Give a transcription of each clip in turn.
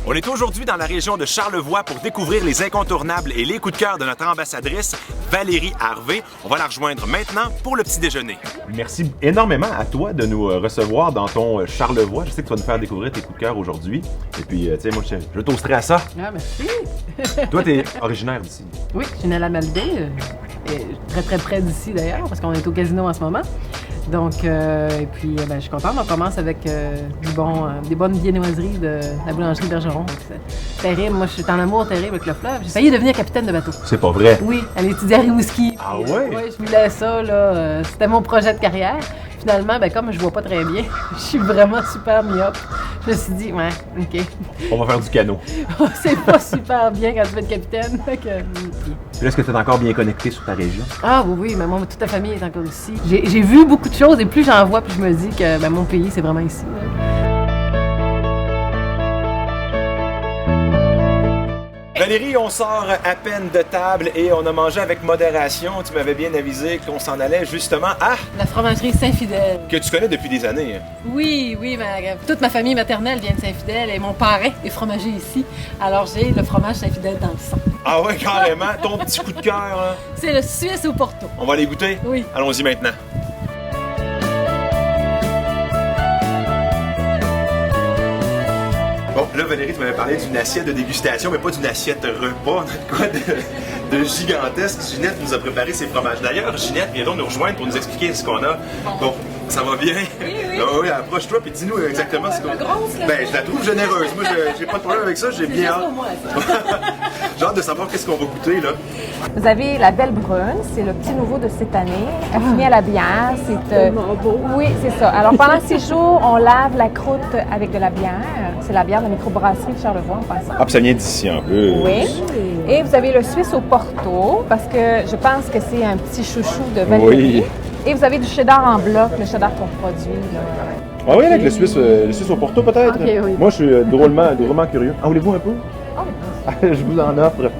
On est aujourd'hui dans la région de Charlevoix pour découvrir les incontournables et les coups de cœur de notre ambassadrice, Valérie Harvey. On va la rejoindre maintenant pour le petit déjeuner. Merci énormément à toi de nous recevoir dans ton Charlevoix. Je sais que tu vas nous faire découvrir tes coups de cœur aujourd'hui. Et puis, tu sais, moi, je toasterai à ça. Ah, merci. Toi, tu es originaire d'ici. Oui, je suis née à la Malbaie, très très près d'ici d'ailleurs, parce qu'on est au casino en ce moment. Donc, et puis, je suis contente. On commence avec des bonnes viennoiseries de la boulangerie Bergeron. C'est terrible. Moi, je suis en amour terrible avec le fleuve. J'ai failli devenir capitaine de bateau. C'est pas vrai? Oui, aller étudier à Rimouski. Ah ouais? Oui, je voulais ça, là. C'était mon projet de carrière. Finalement, comme je vois pas très bien, je suis vraiment super myope. Je me suis dit, ouais, OK. On va faire du canot. C'est pas super bien quand tu fais le capitaine. Puis est-ce que tu es encore bien connecté sur ta région? Ah oui, mais moi, toute la famille est encore ici. J'ai vu beaucoup de choses et plus j'en vois, plus je me dis que mon pays, c'est vraiment ici. Valérie, on sort à peine de table et on a mangé avec modération. Tu m'avais bien avisé qu'on s'en allait justement à... La fromagerie Saint-Fidèle. Que tu connais depuis des années. Oui, toute ma famille maternelle vient de Saint-Fidèle et mon parrain est fromager ici. Alors j'ai le fromage Saint-Fidèle dans le sang. Ah ouais, carrément. Ton petit coup de cœur. Hein? C'est le Suisse au Porto. On va aller goûter? Oui. Allons-y maintenant. Bon, là, Valérie, tu m'avais parlé d'une assiette de dégustation, mais pas d'une assiette repas, quoi de gigantesque. Ginette nous a préparé ses fromages. D'ailleurs, Ginette vient donc nous rejoindre pour nous expliquer ce qu'on a. Bon, ça va bien? Oui. Oui, approche-toi et dis-nous exactement ce qu'on a. Ben, je la trouve généreuse. Moi, j'ai pas de problème avec ça, j'ai bien hâte. Pour moi, ça. J'ai hâte de savoir qu'est-ce qu'on va goûter, là. Vous avez la Belle Brune, c'est le petit nouveau de cette année, affiné à la bière. C'est tellement beau. Oui, c'est ça. Alors pendant 6 jours, on lave la croûte avec de la bière. C'est la bière de la microbrasserie de Charlevoix en passant. Ah, puis ça vient d'ici en plus. Oui. Et vous avez le Suisse au Porto, parce que je pense que c'est un petit chouchou de Valérie. Oui. Et vous avez du cheddar en bloc, le cheddar qu'on produit. Là. Ah oui, avec le Suisse au Porto peut-être? Ok, oui. Moi, je suis drôlement curieux. Ah, voulez-vous un peu? Oh, Je vous en offre.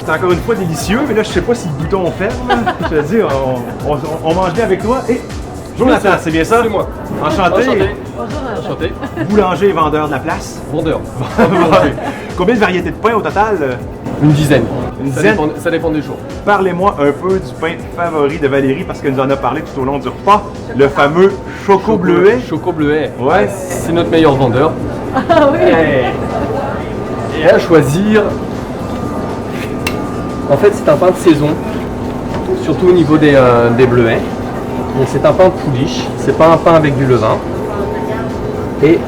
C'est encore une fois délicieux, mais là, je sais pas si le bouton ferme. Je te dis, on mange bien avec toi. Et Jonathan, c'est bien ça? C'est moi. Enchanté. Enchanté. Boulanger et vendeur de la place. Vendeur. Combien de variétés de pain au total? Une dizaine. Une dizaine? Ça dépend des jours. Parlez-moi un peu du pain favori de Valérie parce qu'elle nous en a parlé tout au long du repas. Le fameux Choco Bleuet. Choco Bleuet. Ouais. C'est notre meilleur vendeur. Ah oui. Et à choisir. En fait, c'est un pain de saison, surtout au niveau des bleuets. Donc, c'est un pain de pouliche, c'est pas un pain avec du levain. Et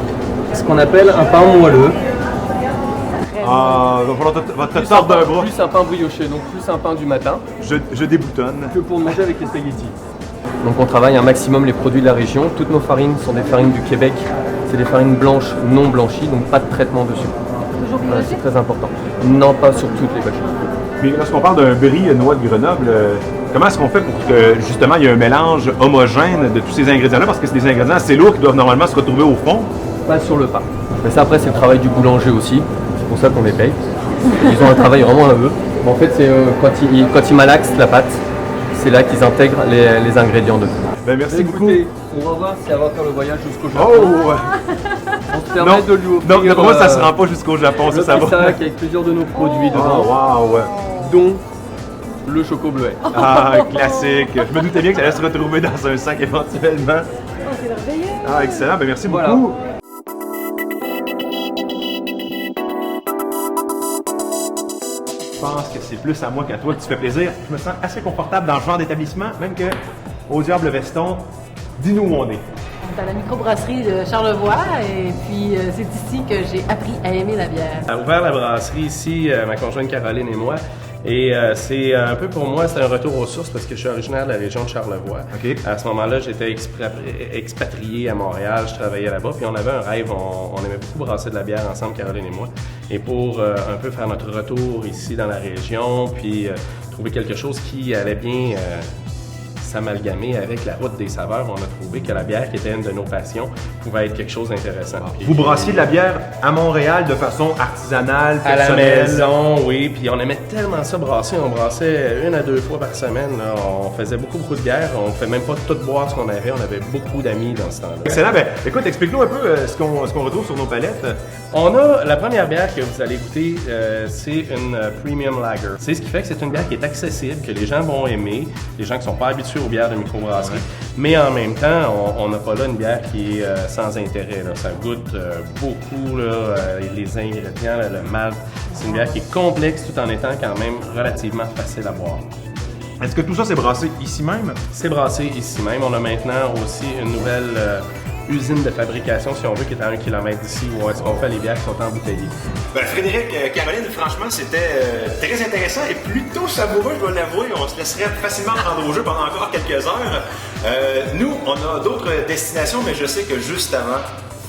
ce qu'on appelle un pain moelleux. Ah, va falloir te tordre d'un bras. Plus un pain brioché, donc plus un pain du matin. Je déboutonne. Que pour manger avec les spaghettis. Donc on travaille un maximum les produits de la région. Toutes nos farines sont des farines du Québec. C'est des farines blanches non blanchies, donc pas de traitement dessus. Toujours C'est très important. Non, pas sur toutes les vaches. Puis lorsqu'on parle d'un brie noix de Grenoble, comment est-ce qu'on fait pour que justement il y ait un mélange homogène de tous ces ingrédients-là? Parce que c'est des ingrédients assez lourds qui doivent normalement se retrouver au fond. Pas sur le pain. Mais ça après c'est le travail du boulanger aussi. C'est pour ça qu'on les paye. Ils ont un travail vraiment à eux. Mais en fait c'est quand ils malaxent la pâte, c'est là qu'ils intègrent les ingrédients dedans. Ben, merci beaucoup. On va voir si elle va faire le voyage jusqu'au Japon. Oh! On se permet de lui offrir. Non, pour moi ça se rend pas jusqu'au Japon, le ça va. sac avec plusieurs de nos produits Oh, dedans, wow! dont le Choco Bleuet. Ah, classique! Je me doutais bien que ça allait se retrouver dans un sac éventuellement. Oh, c'est merveilleux. Ah, excellent, ben merci Voilà. beaucoup. Je pense que c'est plus à moi qu'à toi que tu fais plaisir. Je me sens assez confortable dans ce genre d'établissement, même que au Diable Veston, dis-nous où on est. On est à la microbrasserie de Charlevoix et puis c'est ici que j'ai appris à aimer la bière. On a ouvert la brasserie ici, ma conjointe Caroline et moi. Et c'est un peu pour moi, c'est un retour aux sources parce que je suis originaire de la région de Charlevoix. OK. À ce moment-là, j'étais expatrié à Montréal, je travaillais là-bas, puis on avait un rêve, on aimait beaucoup brasser de la bière ensemble, Caroline et moi. Et pour un peu faire notre retour ici dans la région, puis trouver quelque chose qui allait bien s'amalgamer avec la route des saveurs. On a trouvé que la bière, qui était une de nos passions, pouvait être quelque chose d'intéressant. Puis, vous brassiez de la bière à Montréal de façon artisanale, à la personnelle? maison, oui. Puis on aimait tellement ça brasser. On brassait 1 à 2 fois par semaine. Là. On faisait beaucoup de bière. On ne fait même pas tout boire ce qu'on avait. On avait beaucoup d'amis dans ce temps-là. Excellent. Ben, écoute, explique-nous un peu ce qu'on retrouve sur nos palettes. On a la première bière que vous allez goûter, c'est une Premium Lager. C'est ce qui fait que c'est une bière qui est accessible, que les gens vont aimer, les gens qui sont pas habitués aux bières de microbrasserie. Mais en même temps, on n'a pas là une bière qui est sans intérêt. Là. Ça goûte beaucoup là, les ingrédients, là, le malt. C'est une bière qui est complexe tout en étant quand même relativement facile à boire. Est-ce que tout ça c'est brassé ici même? C'est brassé ici même. On a maintenant aussi une nouvelle usine de fabrication, si on veut, qui est à 1 km d'ici, où est-ce qu'on fait les bières qui sont embouteillées. Ben, Frédéric, Caroline, franchement, c'était très intéressant et plutôt savoureux, je dois l'avouer. On se laisserait facilement prendre au jeu pendant encore quelques heures. Nous, on a d'autres destinations, mais je sais que juste avant,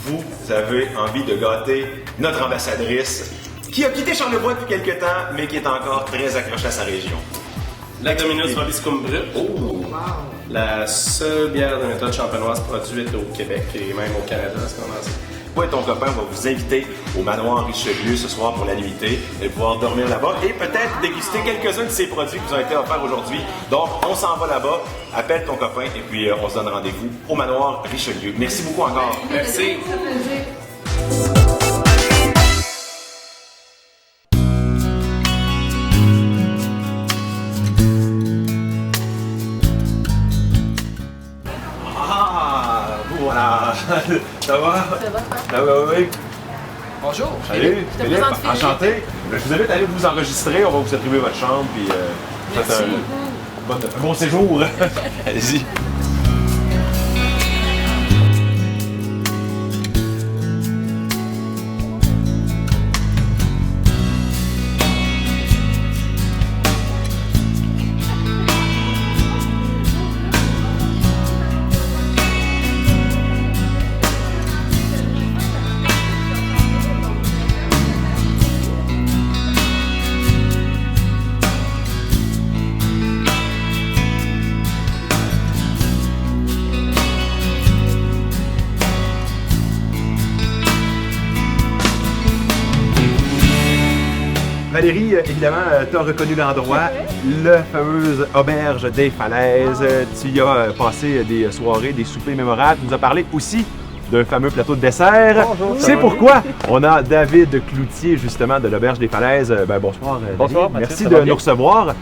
vous avez envie de gâter notre ambassadrice qui a quitté Charlevoix depuis quelques temps, mais qui est encore très accrochée à sa région. La Dominus Vobiscum Brut. Oh! La seule bière de méthode champenoise produite au Québec et même au Canada à ce moment-ci. Toi et ton copain va vous inviter au manoir Richelieu ce soir pour la nuitée et pouvoir dormir là-bas et peut-être déguster quelques-uns de ces produits qui vous ont été offerts aujourd'hui. Donc, on s'en va là-bas, appelle ton copain et puis on se donne rendez-vous au manoir Richelieu. Merci beaucoup encore. Merci. Voilà. Ça va? Ça va, oui. Bonjour. Salut, Je te Philippe, présente Philippe. enchanté. Je vous invite à aller vous enregistrer, on va vous attribuer votre chambre, puis faites un bon séjour. Allez-y. Valérie, évidemment, tu as reconnu l'endroit, la fameuse auberge des Falaises. Tu y as passé des soirées, des soupers mémorables. Tu nous as parlé aussi d'un fameux plateau de dessert. Bonjour, c'est pourquoi on a David Cloutier, justement, de l'auberge des Falaises. Bonsoir, bonsoir, Valérie. Mathieu, Merci ça de va nous bien? recevoir.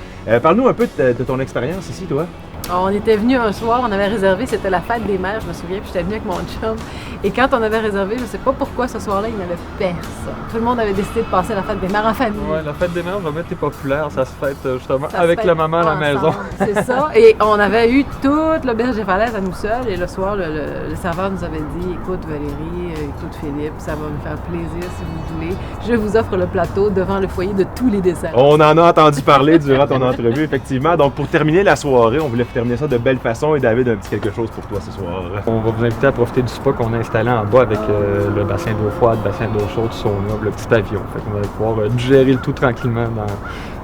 Parle-nous un peu de ton expérience ici, toi. On était venu un soir, on avait réservé, c'était la fête des mères, je me souviens, puis j'étais venue avec mon chum. Et quand on avait réservé, je ne sais pas pourquoi ce soir-là, il n'y avait personne. Tout le monde avait décidé de passer la fête des mères en famille. Ouais, la fête des mères vraiment été populaire. Ça se fête justement Ça se avec fait la maman à la ensemble, maison. C'est ça. Et on avait eu toute l'auberge des Falaises à nous seuls. Et le soir, le serveur nous avait dit, écoute Valérie, écoute Philippe, ça va me faire plaisir si vous voulez. Je vous offre le plateau devant le foyer de tous les desserts. On en a entendu parler durant ton entrevue, effectivement. Donc, pour terminer la soirée, on voulait terminer ça de belle façon. Et David a un petit quelque chose pour toi ce soir. On va vous inviter à profiter du spa qu'on a installé en bas avec le bassin d'eau froide, le bassin d'eau chaude, sauna, le petit pavillon. Fait qu'on va pouvoir digérer le tout tranquillement,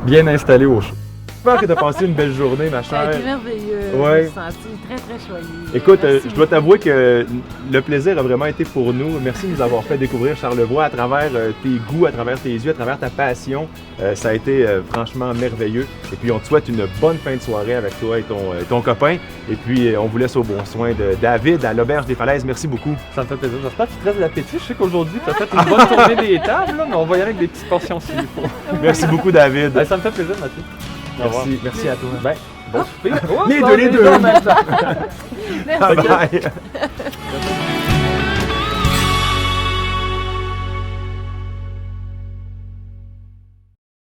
bien installé au chaud. J'espère que tu as passé une belle journée, ma Ça a chère. été merveilleux. Ouais. Je me suis sentie très, très choyée. Écoute, Merci je dois t'avouer que le plaisir a vraiment été pour nous. Merci de nous avoir fait découvrir Charlevoix à travers tes goûts, à travers tes yeux, à travers ta passion. Ça a été franchement merveilleux. Et puis, on te souhaite une bonne fin de soirée avec toi et ton copain. Et puis, on vous laisse au bon soin de David à l'Auberge des Falaises. Merci beaucoup. Ça me fait plaisir. J'espère que tu te restes de l'appétit. Je sais qu'aujourd'hui, tu as fait une bonne tournée des tables, là, mais on va y aller avec des petites portions s'il faut. Merci beaucoup, David. Ben, ça me fait plaisir, Mathieu. Au revoir. Merci à toi. Ben, bon souper. Les deux. en même temps. Merci. Bye bye.